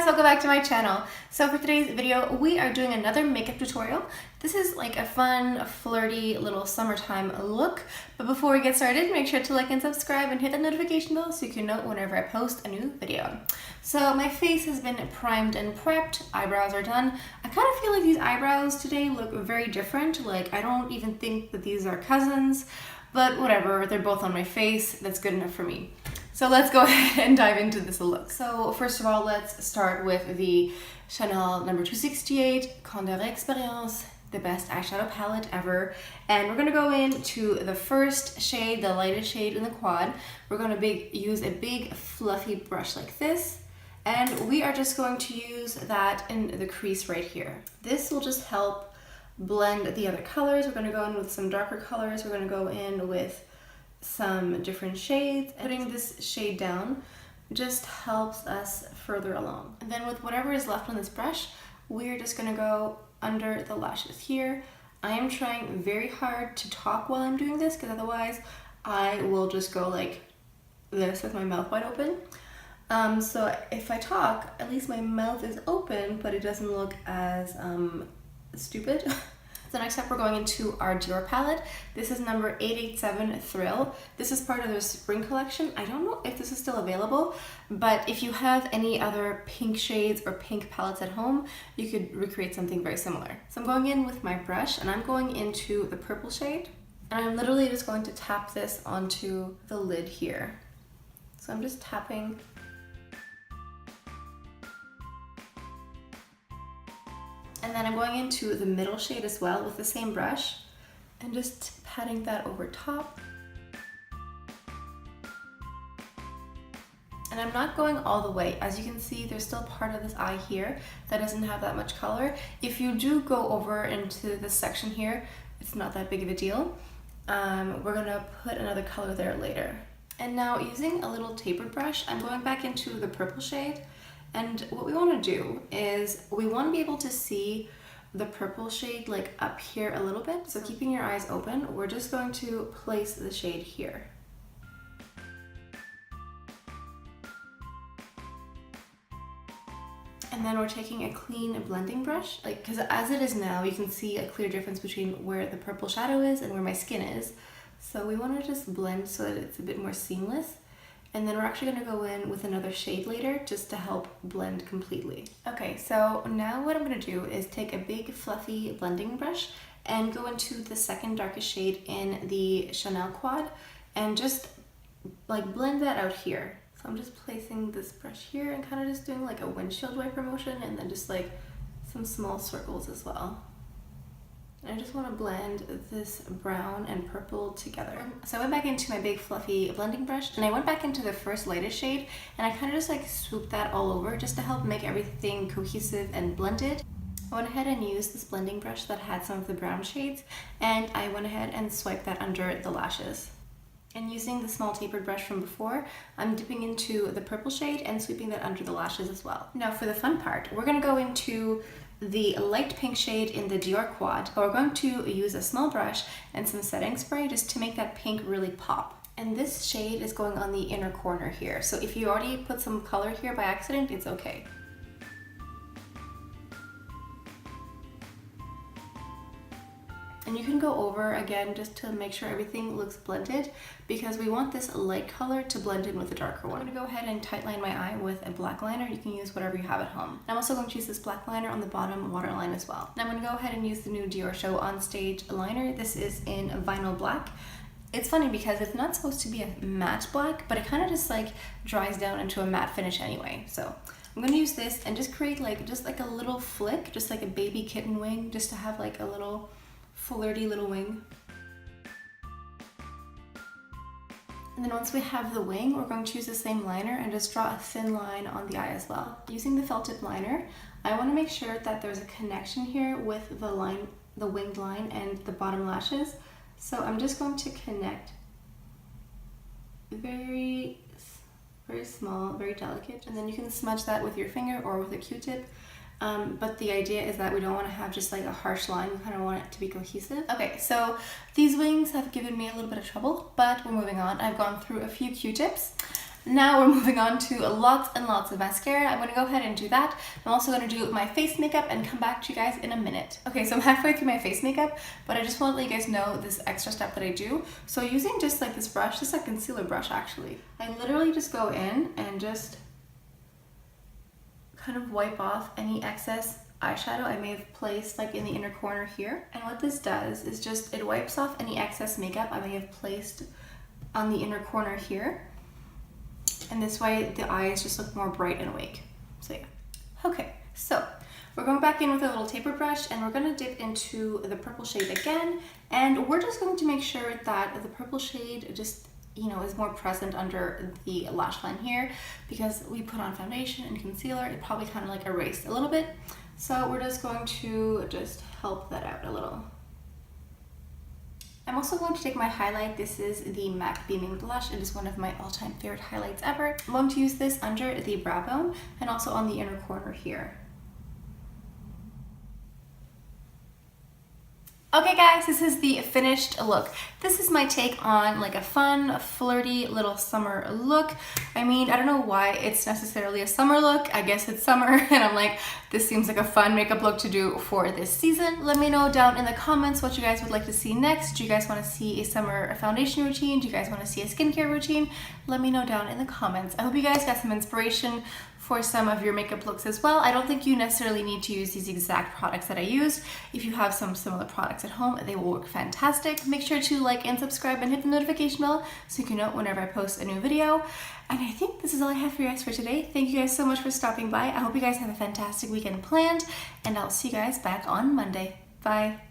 guys, welcome back to my channel. So for today's video, we are doing another makeup tutorial. This is like a fun, flirty little summertime look. But before we get started, make sure to like and subscribe and hit that notification bell so you can know whenever I post a new video. So my face has been primed and prepped, eyebrows are done. I kind of feel like these eyebrows today look very different. Like I don't even think that these are cousins, but whatever, they're both on my face. That's good enough for me. So let's go ahead and dive into this look. So first of all, let's start with the Chanel number 268 Candeur Expérience, the best eyeshadow palette ever. And we're gonna go into the first shade, the lightest shade in the quad. We're gonna use a big fluffy brush like this. And we are just going to use that in the crease right here. This will just help blend the other colors. We're gonna go in with some darker colors. We're gonna go in with some different shades. Putting this shade down just helps us further along. And then with whatever is left on this brush, we're just gonna go under the lashes here. I am trying very hard to talk while I'm doing this because otherwise I will just go like this with my mouth wide open. So if I talk, at least my mouth is open, but it doesn't look as stupid. So next up, we're going into our Dior palette. This is number 887 Thrill. This is part of their spring collection. I don't know if this is still available, but if you have any other pink shades or pink palettes at home, you could recreate something very similar. So I'm going in with my brush and I'm going into the purple shade. And I'm literally just going to tap this onto the lid here. So I'm just tapping. And then I'm going into the middle shade as well with the same brush and just patting that over top. And I'm not going all the way. As you can see, there's still part of this eye here that doesn't have that much color. If you do go over into this section here, it's not that big of a deal. We're gonna put another color there later. And now using a little tapered brush, I'm going back into the purple shade. And what we want to do is we want to be able to see the purple shade like up here a little bit. So keeping your eyes open, we're just going to place the shade here. And then we're taking a clean blending brush, like because as it is now, you can see a clear difference between where the purple shadow is and where my skin is. So we want to just blend so that it's a bit more seamless. And then we're actually going to go in with another shade later just to help blend completely. Okay, so now what I'm going to do is take a big fluffy blending brush and go into the second darkest shade in the Chanel quad and just like blend that out here. So I'm just placing this brush here and kind of just doing like a windshield wiper motion and then just like some small circles as well. I just want to blend this brown and purple together. So I went back into my big fluffy blending brush and I went back into the first lightest shade and I kind of just like swooped that all over just to help make everything cohesive and blended. I went ahead and used this blending brush that had some of the brown shades and I went ahead and swiped that under the lashes. And using the small tapered brush from before, I'm dipping into the purple shade and sweeping that under the lashes as well. Now for the fun part, we're going to go into the light pink shade in the Dior quad, but we're going to use a small brush and some setting spray just to make that pink really pop. And this shade is going on the inner corner here, so if you already put some color here by accident, it's okay. And you can go over again just to make sure everything looks blended because we want this light color to blend in with the darker one. I'm going to go ahead and tightline my eye with a black liner. You can use whatever you have at home. I'm also going to use this black liner on the bottom waterline as well. Now I'm going to go ahead and use the new Diorshow On Stage liner. This is in vinyl black. It's funny because it's not supposed to be a matte black, but it kind of just like dries down into a matte finish anyway. So I'm going to use this and just create like just like a little flick, just like a baby kitten wing, just to have like a little flirty little wing. And then once we have the wing, we're going to use the same liner and just draw a thin line on the eye as well. Using the felt tip liner, I want to make sure that there's a connection here with the line, the winged line and the bottom lashes. So I'm just going to connect very small, very delicate. And then you can smudge that with your finger or with a Q-tip. But the idea is that we don't want to have just like a harsh line, we kind of want it to be cohesive. Okay, so these wings have given me a little bit of trouble, but we're moving on. I've gone through a few Q-tips. Now we're moving on to lots and lots of mascara. I'm gonna go ahead and do that. I'm also gonna do my face makeup and come back to you guys in a minute. Okay, so I'm halfway through my face makeup, but I just want to let you guys know this extra step that I do. So using just like this brush, this is a concealer brush actually. I literally just go in and just kind of wipe off any excess eyeshadow I may have placed like in the inner corner here. And what this does is just, it wipes off any excess makeup I may have placed on the inner corner here. And this way the eyes just look more bright and awake. So yeah. Okay, so we're going back in with a little taper brush and we're gonna dip into the purple shade again. And we're just going to make sure that the purple shade just, you know, is more present under the lash line here, because we put on foundation and concealer, it probably kind of like erased a little bit. So we're just going to just help that out a little. I'm also going to take my highlight. This is the MAC Beaming Blush. It is one of my all-time favorite highlights ever. I'm going to use this under the brow bone and also on the inner corner here. Okay guys, this is the finished look. This is my take on like a fun, flirty little summer look. I mean, I don't know why it's necessarily a summer look. I guess it's summer and I'm like, this seems like a fun makeup look to do for this season. Let me know down in the comments what you guys would like to see next. Do you guys want to see a summer foundation routine? Do you guys want to see a skincare routine? Let me know down in the comments. I hope you guys got some inspiration for some of your makeup looks as well. I don't think you necessarily need to use these exact products that I used. If you have some similar products at home, they will work fantastic. Make sure to like and subscribe and hit the notification bell so you can know whenever I post a new video. And I think this is all I have for you guys for today. Thank you guys so much for stopping by. I hope you guys have a fantastic weekend planned, and I'll see you guys back on Monday. Bye.